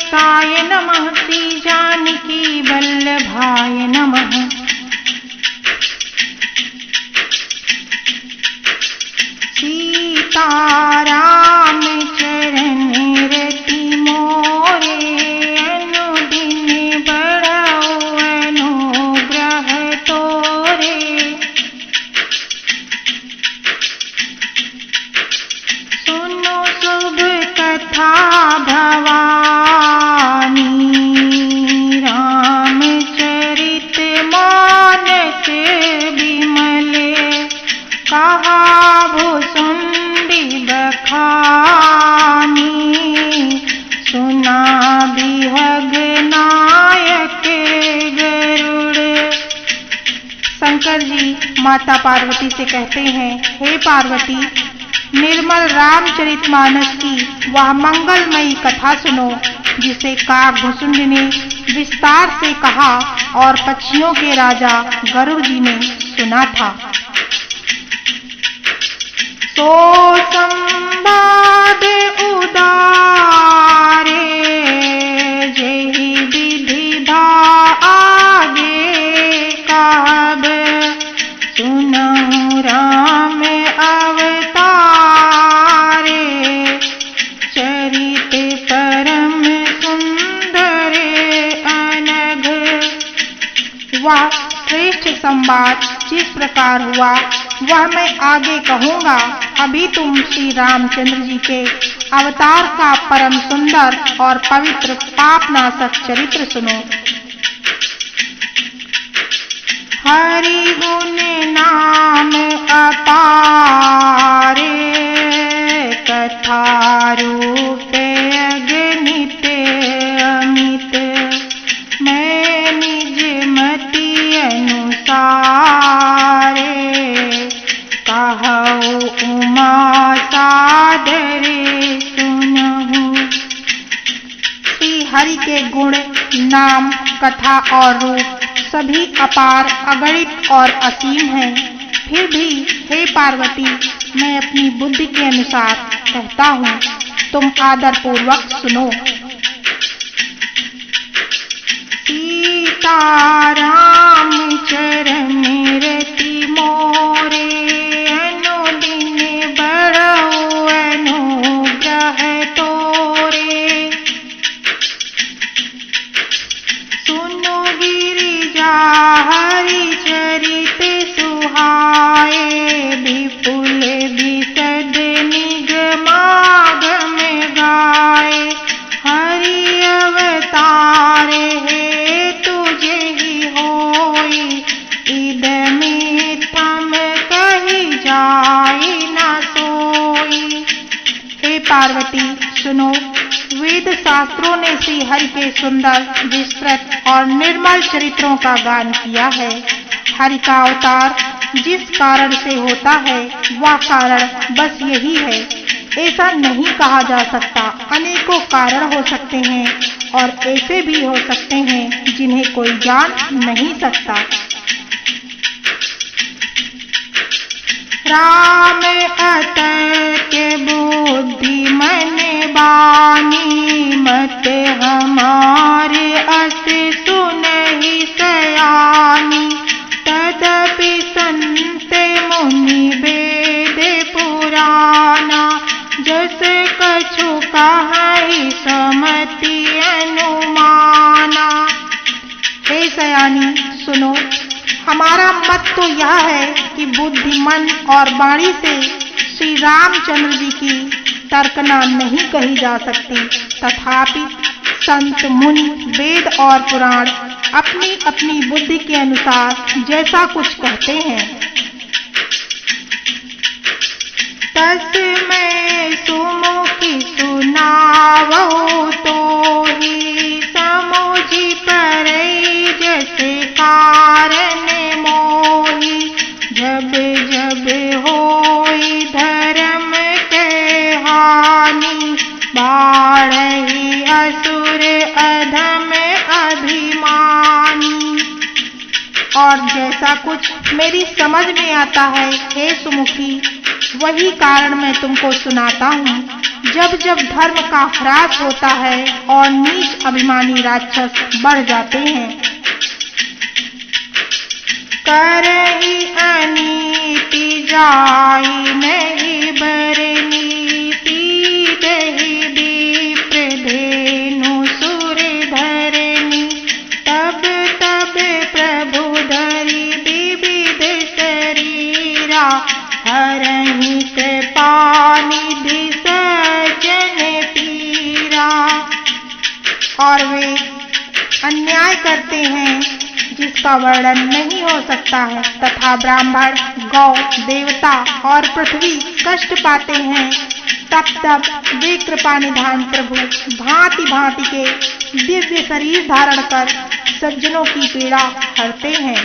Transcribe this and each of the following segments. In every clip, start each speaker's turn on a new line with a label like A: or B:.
A: सीताय नमः, श्री जानकी वल्लभाय नमः। सीताराम चरण रति मोरे, अनुदिन बढ़ाओ अनुग्रह तोरे। सुनो शुभ कथा भवानी, रामचरित मानस विमल। कहा भुसुंडी बखानी, सुना बिहग नायक गरुड़। शंकर जी माता पार्वती से कहते हैं, हे पार्वती, निर्मल रामचरितमानस की वह मंगलमयी कथा सुनो जिसे काग भुसुंड ने विस्तार से कहा और पक्षियों के राजा गरुड़ जी ने सुना था। सो संवाद उदारे, जेहि विधि आगे कहब। सुनहु राम अवतारे, चरित परम सुंदर अनघ। वह श्रेष्ठ संवाद जिस प्रकार हुआ वह मैं आगे कहूँगा। अभी तुम श्री रामचंद्र जी के अवतार का परम सुंदर और पवित्र पापनाशक चरित्र सुनो। हरि गुण नाम अपारे, कथा रूप अगणित अमित। मैं निज मति अनुसारे, कहौ उमा सादरे सुनहु। श्री हरि के गुण, नाम, कथा और रूप सभी अपार, अगणित और असीम हैं। फिर भी हे पार्वती, मैं अपनी बुद्धि के अनुसार कहता हूँ, तुम आदर पूर्वक सुनो। सीताराम चरण रति मोरे, अनुदिन बढ़ाओ अनुग्रह तोरे। सुनो गिरिजा हरि चरित सुहाए, विपुल विशद निगमागम गाए। हरि अवतार है तुझे ही होई, इदमें थम कही जाए न सोई। हे पार्वती सुनो, वेद शास्त्रों ने श्री हरि के सुंदर, विस्तृत और निर्मल चरित्रों का गान किया है। हरि का अवतार जिस कारण से होता है वह कारण बस यही है, ऐसा नहीं कहा जा सकता। अनेकों कारण हो सकते हैं और ऐसे भी हो सकते हैं जिन्हें कोई जान नहीं सकता। राम अतर्क बुद्धि मन बानी, मत हमारे अस सुनहि सयानी। तदपि संत मुनि वेद पुराना, जस कछु कहि समति अनुमाना। हे सयानी सुनो, हमारा मत तो यह है कि बुद्धि, मन और वाणी से श्री रामचंद्र जी की तर्कना नहीं कही जा सकती। तथापि संत, मुनि, वेद और पुराण अपनी अपनी बुद्धि के अनुसार जैसा कुछ कहते हैं। तस्मै सुमुखि सुनावहु तोहि, समुझि परई जैसे कारण मोहि। जब जब होई धर्म के हानि, बाढ़हि असुर अधम अभिमानी। और जैसा कुछ मेरी समझ में आता है हे सुमुखी, वही कारण मैं तुमको सुनाता हूँ। जब जब धर्म का ह्रास होता है और नीच अभिमानी राक्षस बढ़ जाते हैं, करही अनीति जाई नहीं बरनी, सीधहि विप्र धेनु सुर धरनी। तब तब प्रभु धरि विविध शरीरा, हरहि कृपा निधि सज्जन पीरा। और वे अन्याय करते हैं जिसका वर्णन नहीं हो सकता है, तथा ब्राह्मण, गौ, देवता और पृथ्वी कष्ट पाते हैं। तब तब वे कृपा निधान प्रभु भांति भांति के दिव्य शरीर धारण कर सज्जनों की पीड़ा हरते हैं।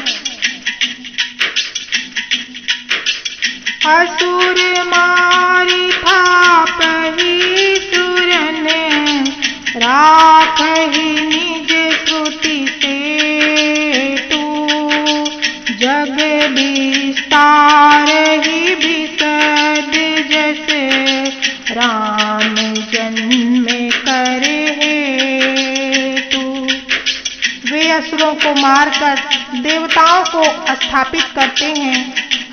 A: असुर मारि थापहि सुरन, राखहि निज श्रुति सेतु। जग विस्तारहि विशद जस, राम जन्म करे हेतु। वे असुरों को मारकर देवताओं को स्थापित करते हैं,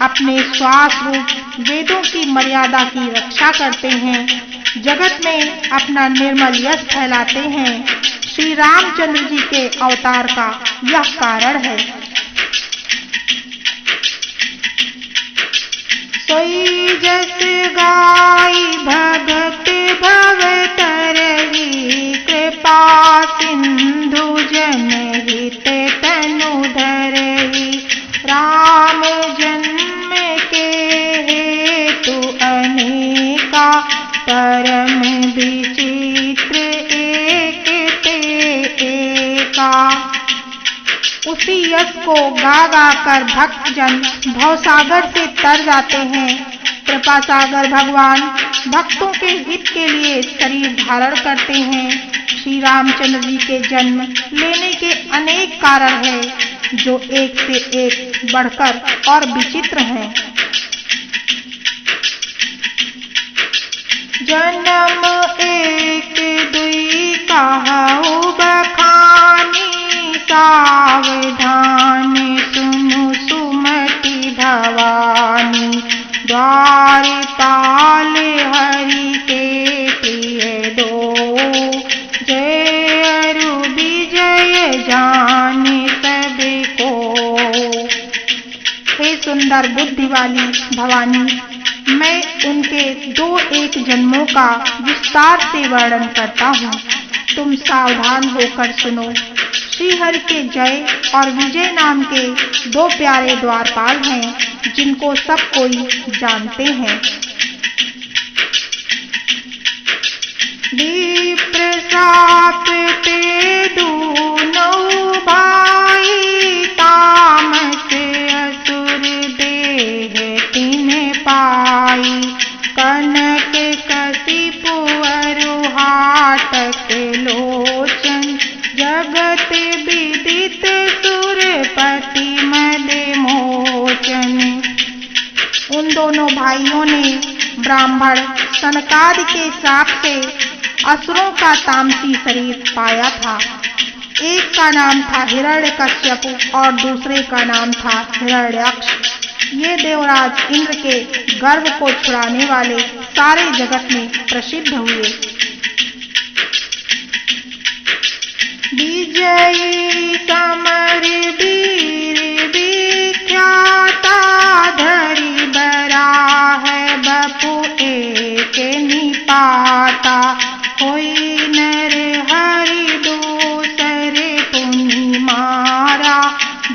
A: अपने श्वास रूप वेदों की मर्यादा की रक्षा करते हैं, जगत में अपना निर्मल यश फैलाते हैं। श्री रामचंद्र जी के अवतार का यह कारण है। सोई जस गाई भगत भवतरहि, कृपा सिंधु जनहित तनु धरहि। राम जन्म के हेतु अनेका, परम विचित्र एक ते एका। उसी यश को गा गा कर भक्तजन भवसागर से तर जाते हैं। कृपा सागर भगवान भक्तों के हित के लिए शरीर धारण करते हैं। श्री रामचंद्र जी के जन्म लेने के अनेक कारण हैं, जो एक से एक बढ़कर और विचित्र हैं। जन्म एक दुई कहु बखानी, सावधान सुनु सुमति भवानी। द्वारपाल हरि के प्रिय दो, जय अरु विजय जान सबको। हे सुंदर बुद्धि वाली भवानी, मैं उनके 2-1 जन्मों का विस्तार से वर्णन करता हूँ। तुम सावधान होकर सुनो। श्री हरि के जय और विजय नाम के 2 प्यारे द्वारपाल हैं, जिनको सब कोई जानते हैं। विप्र श्राप ते दूनौ भाई, तामस असुर देह तिन्ह पाई। कनक कशिपु अरु हाटक लोचन, जगत विदित सुरपति मद मोचन। उन दोनों भाइयों ने ब्राह्मण सनकादि के श्राप से असुरों का तामसी शरीर पाया था। एक का नाम था हिरण्यकश्यप और दूसरे का नाम था हिरण्याक्ष। ये देवराज इंद्र के गर्व को छुड़ाने वाले सारे जगत में प्रसिद्ध हुए। विजयी समर वीर विख्याता, धरि बराह बपु एक निपाता। होई नर हरि दूसर पुनि मारा,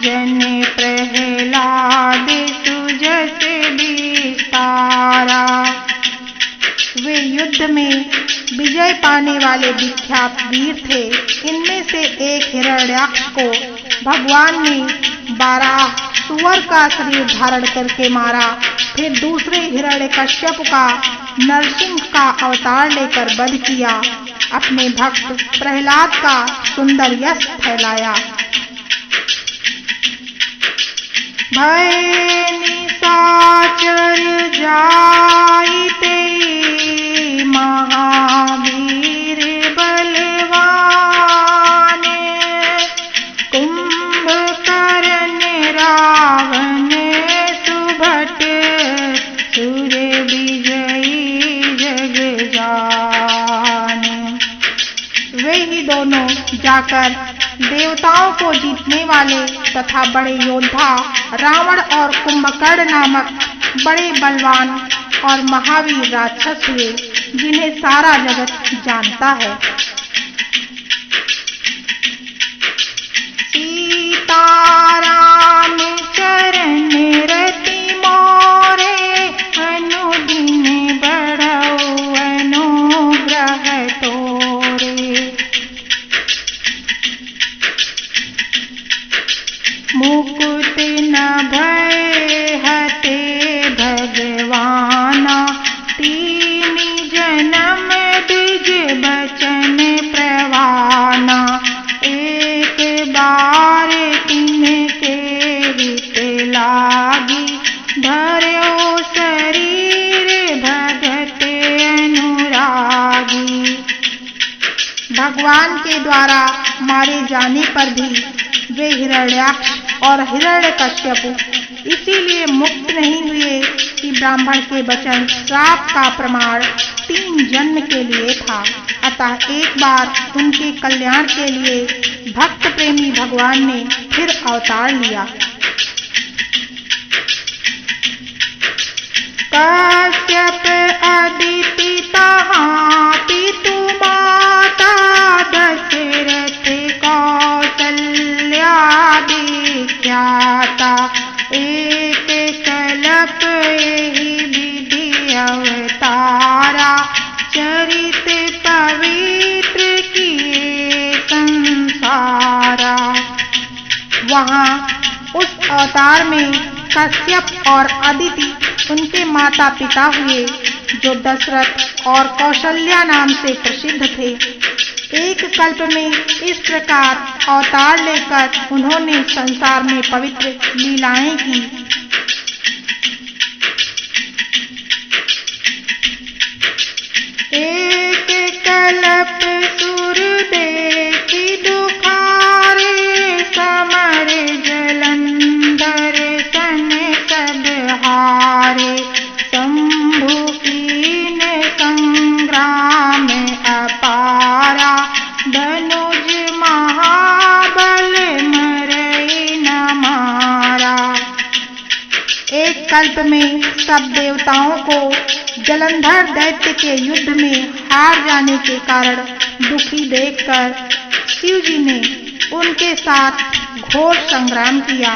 A: जन प्रहलाद सुजस विस्तारा। वे युद्ध में विजय पाने वाले विख्यात वीर थे। इनमें से एक हिरण्याक्ष को भगवान ने 12 सुअर का शरीर धारण करके मारा। फिर दूसरे हिरण्यकश्यप का नरसिंह का अवतार लेकर वध किया। अपने भक्त प्रहलाद का सुंदर यश फैलाया। भय निशाचर जा जाकर देवताओं को जीतने वाले तथा बड़े योद्धा रावण और कुंभकर्ण नामक बड़े बलवान और महावीर राक्षस हुए, जिन्हें सारा जगत जानता है। सीताराम चरण रति मोरे, अनुदिन बढ़ऊ अनुग्रह तोरे। मुकुट न भय हते भगवाना, तीन जन्म द्विज बचन प्रवाना। एक बार तिनके हित लागी, धर्यो शरीर भगत अनुरागी। भगवान के द्वारा मारे जाने पर भी वे हिरण्याक्ष और हिरण्यकश्यप इसीलिए मुक्त नहीं हुए कि ब्राह्मण के वचन श्राप का प्रमाण 3 जन्म के लिए था। अतः एक बार उनके कल्याण के लिए भक्त प्रेमी भगवान ने फिर अवतार लिया। कश्यप अदिति तहाँ पितु माता, दशरथ कौसल्या विख्याता। एक कल्प यही विधि अवतारा, चरित पवित्र किए संसारा। वहाँ उस अवतार में कश्यप और अदिति उनके माता पिता हुए, जो दशरथ और कौशल्या नाम से प्रसिद्ध थे। एक कल्प में इस प्रकार अवतार लेकर उन्होंने संसार में पवित्र लीलाएं की। एक कल्प सुर देखी दुखारे, समर जलंधर सन सब हारे। शंभु कीन संग्राम अपारा, धनुज महाबल मरई न मारा। एक कल्प में सब देवताओं को जलंधर दैत्य के युद्ध में हार जाने के कारण दुखी देखकर शिव जी ने उनके साथ घोर संग्राम किया,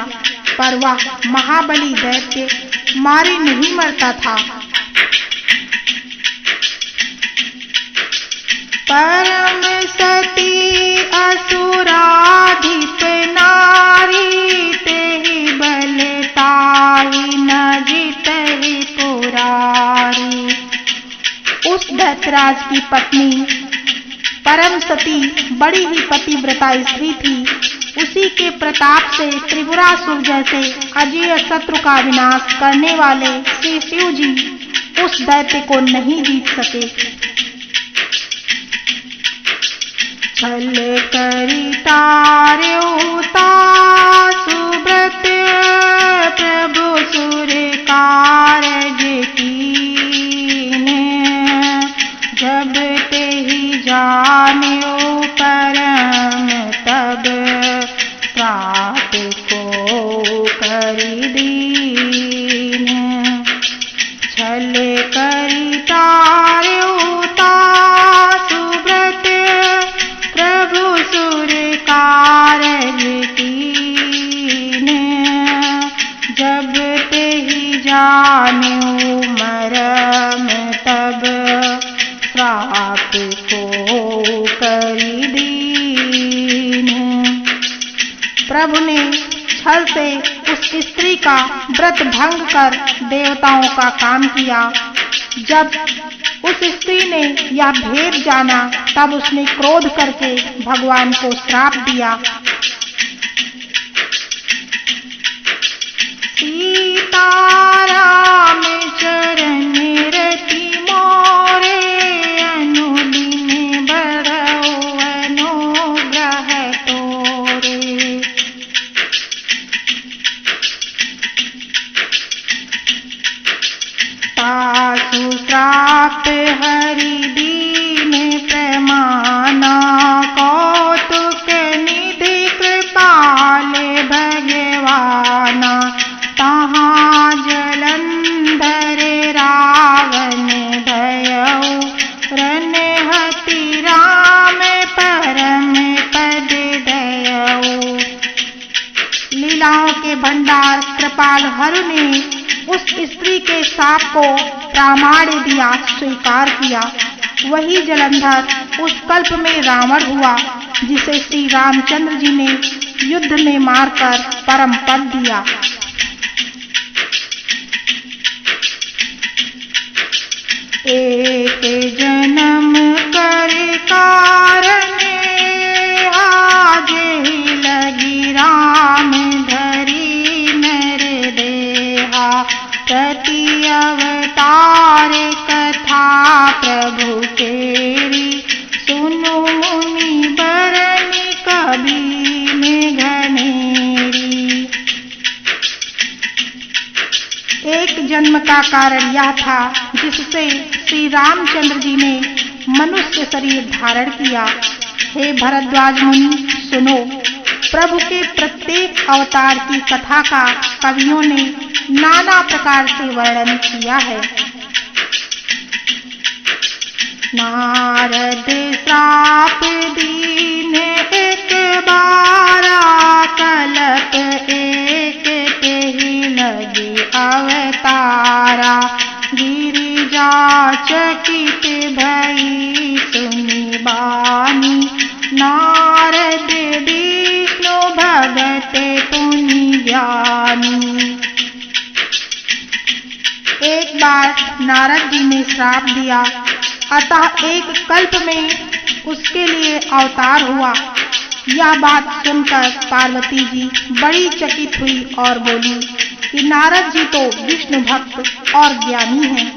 A: पर वह महाबली दैत्य मारे नहीं मरता था। परम सती असुराधिप नारी, तेहि बल ताहि न जितहि पुरारी। उस दैत्यराज की पत्नी परम सती बड़ी ही पतिव्रता स्त्री थी। उसी के प्रताप से त्रिपुरासुर जैसे अजेय शत्रु का विनाश करने वाले श्री शिव जी उस दैत्य को नहीं जीत सके। छल करी तार्यो सुव्रत, प्रभु सुर कारज कीने। जब तेहि जान्यो परम, तब प्राप को करि दीन। छल करि तार्यो सुव्रत, प्रभु सुर कारज कीने। जब तेहि जान्यो मरम, तब श्राप को करि दीन। प्रभु ने छल से उस स्त्री का व्रत भंग कर देवताओं का काम किया। जब उस स्त्री ने यह भेद जाना, तब उसने क्रोध करके भगवान को श्राप दिया। सीताराम चरण रति मोरे, अनुदिन बढ़ऊ अनुग्रह तोरे। तासु श्राप हरि दीन प्रमाना, कौतुक उस स्त्री के शाप को प्रामाण्य दिया, स्वीकार किया। वही जलंधर उस कल्प में रावण हुआ जिसे श्री रामचंद्र जी ने युद्ध में मारकर परम पद दिया। एक जन्म कर कारणे आज लगी राम धरी नर देहा। प्रति अवतार कथा प्रभु केरी सुनो मुनि बरनि कभी में घनेरी। एक जन्म का कारण यह था जिससे श्री रामचंद्र जी ने मनुष्य शरीर धारण किया। हे भरद्वाज मुनि सुनो, प्रभु के प्रत्येक अवतार की कथा का कवियों ने नाना प्रकार से वर्णन किया है। नारद श्राप दीन एक बारा कलप एक तेहि लगे अवतारा। गिरिजा चकित भई सुनि बानी नारद विष्णु भगत पुनि ज्ञानी। एक बार नारद जी ने श्राप दिया, अतः एक कल्प में उसके लिए अवतार हुआ। यह बात सुनकर पार्वती जी बड़ी चकित हुई और बोली कि नारद जी तो विष्णु भक्त और ज्ञानी हैं।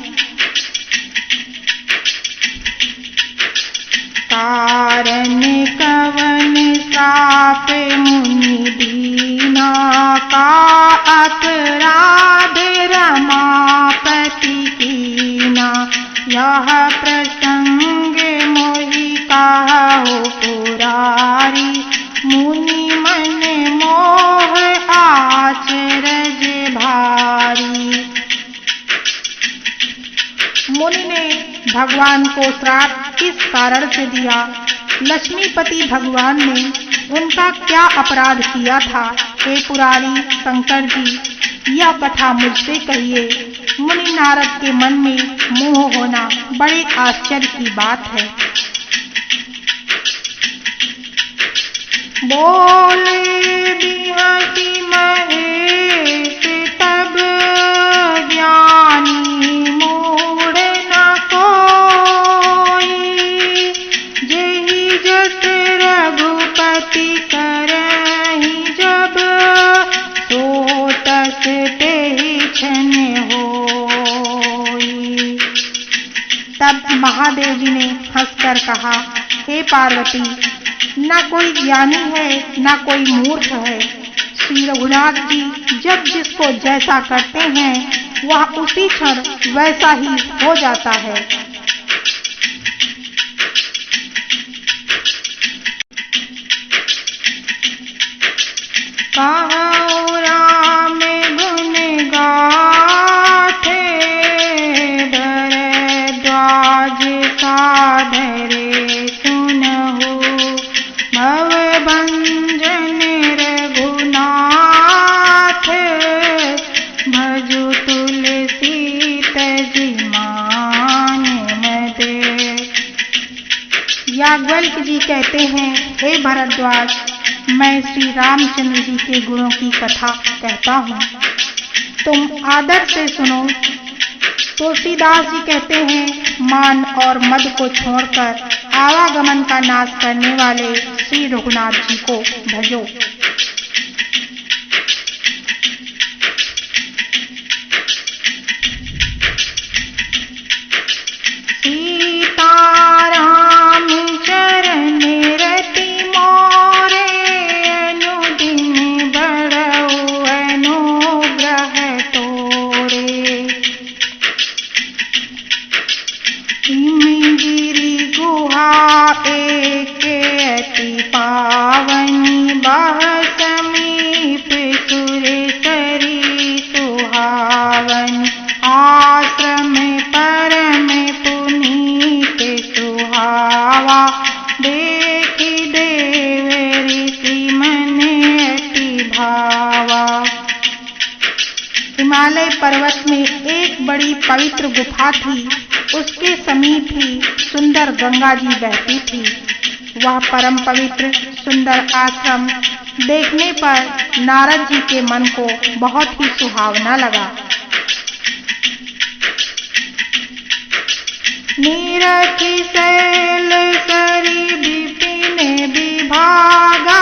A: कारण कवन श्राप मुनि दीना का अपराध रमापति कीना। यह प्रसंग मोहि काहू पुरारी मुनि मन मोह आचरज भारी। मुनि ने भगवान को श्राप इस कारण से दिया, लक्ष्मीपति भगवान ने उनका क्या अपराध किया था। हे पुरारी शंकर जी, यह कथा मुझसे कहिए। मुनि नारद के मन में मोह होना बड़े आश्चर्य की बात है। बोले बिहति महेश तब ज्ञानी मूढ़ न कोई। जेहि जस रघुपति करहि जब सो तस तेहि छन होई। तब महादेव जी ने हंसकर कहा, हे पार्वती, न कोई ज्ञानी है न कोई मूर्ख है। श्री रघुनाथ जी जब जिसको जैसा करते हैं वह उसी क्षण वैसा ही हो जाता है। कहो राम गुण गाथे भरद्वाज सादरे सुनहु। भव भंजन रघुनाथ भजु तुलसी तजि मान मदे। याज्ञवल्क्य जी कहते हैं, हे भरद्वाज, मैं श्री रामचंद्र जी के गुणों की कथा कहता हूँ, तुम आदर से सुनो। तुलसीदास जी कहते हैं, मान और मद को छोड़कर आवागमन का नाश करने वाले श्री रघुनाथ जी को भजो। सीताराम चरण रति मोरे अनुदिन बड़ऊ अनुग्रह तोरे। हिमगिरि गुहा एक अति पावनी बह में एक बड़ी पवित्र गुफा थी। उसके समीप ही सुंदर गंगा जी बहती थी। वह परम पवित्र सुंदर आश्रम देखने पर नारद जी के मन को बहुत ही सुहावना लगा। नीरखी शैल सरी विपिन विभागा,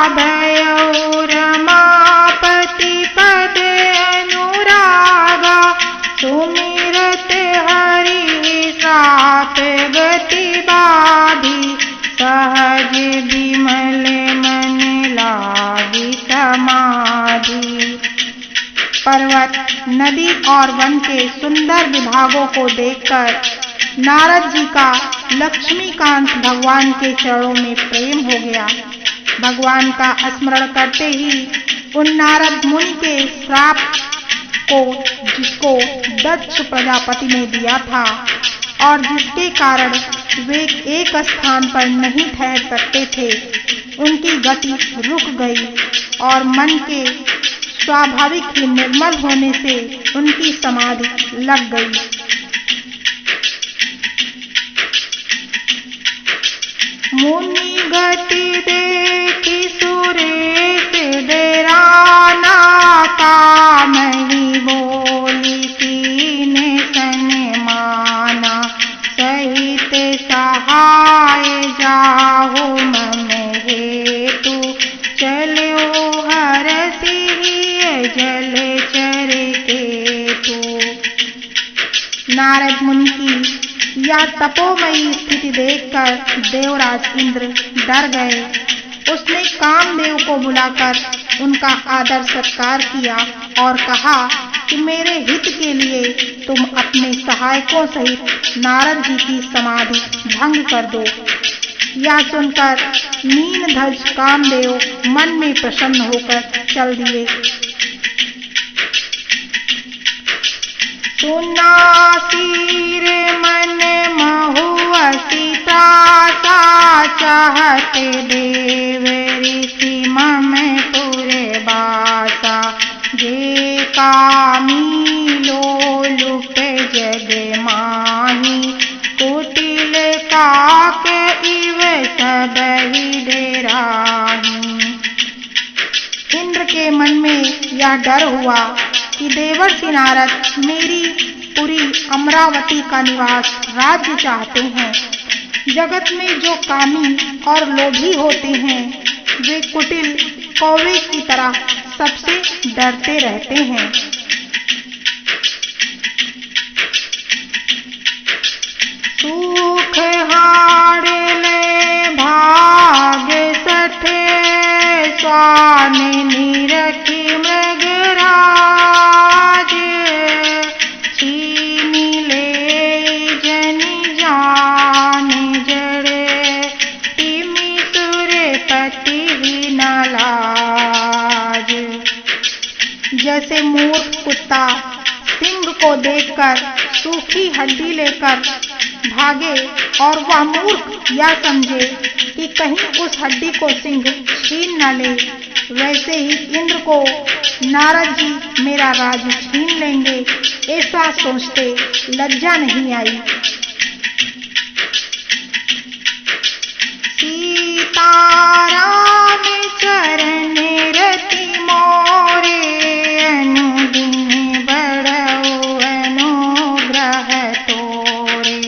A: भयउ रमापति पद अनुरागा, सुमिरत हरि साप गति बाधी, सहज विमल मन लागी समाधि। पर्वत, नदी और वन के सुंदर विभागों को देखकर नारद जी का लक्ष्मीकांत भगवान के चरणों में प्रेम हो गया। भगवान का स्मरण करते ही उन नारद मुनि के श्राप को, जिसको दक्ष प्रजापति ने दिया था और जिसके कारण वे एक स्थान पर नहीं ठहर सकते थे, उनकी गति रुक गई और मन के स्वाभाविक ही निर्मल होने से उनकी समाधि लग गई। मुनि गति देखी सुरेश डेराना, कामही बोली कीने सन्माना, सहित सहाय जाहु मम हेतु, चलो हरसि जलचर केतु। नारद मुनि की यह तपोमयी स्थिति देखकर देवराज इंद्र डर गए। उसने कामदेव को बुलाकर उनका आदर सत्कार किया और कहा कि मेरे हित के लिए तुम अपने सहायकों सहित नारद जी की समाधि भंग कर दो। यह सुनकर मीनध्वज कामदेव मन में प्रसन्न होकर चल दिए। सुनासीर मन महुआ सीता सा, चाहते देव ऋषि मम पुर बासा, जे कामी लोलुप जग माही, कुटिल काक इव सबहि डेराही। इंद्र के मन में यह डर हुआ कि देवर्षि नारद मेरी पुरी अमरावती का निवास राज्य चाहते हैं। जगत में जो कामी और लोभी होते हैं, वे कुटिल कौवे की तरह सबसे डरते रहते हैं। सुख हाड़ले भाग सठे, स्वान निरखी मृगराज, छीनी ले जनि जान जड़े, तिमि सुरपति ही न लाज। जैसे मूर्ख कुत्ता सिंह को देखकर सूखी हड्डी लेकर भागे और वह मूर्ख यह समझे कि कहीं उस हड्डी को सिंह छीन न ले, वैसे ही इंद्र को नारद जी मेरा राज छीन लेंगे, ऐसा सोचते लज्जा नहीं आई। सीताराम चरण रति मोरे, अनुदिन बड़ो अनुग्रह तोरे।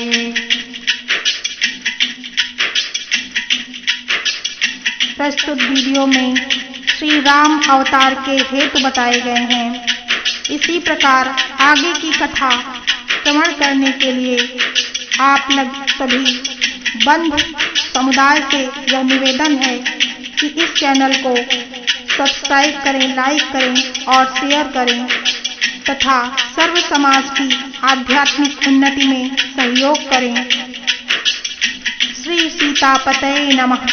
A: प्रस्तुत वीडियो में श्री राम अवतार के हेतु बताए गए हैं। इसी प्रकार आगे की कथा श्रवण करने के लिए आप लोग सभी बंधु समुदाय से यह निवेदन है कि इस चैनल को सब्सक्राइब करें, लाइक करें और शेयर करें तथा सर्व समाज की आध्यात्मिक उन्नति में सहयोग करें। श्री सीतापतये नमः।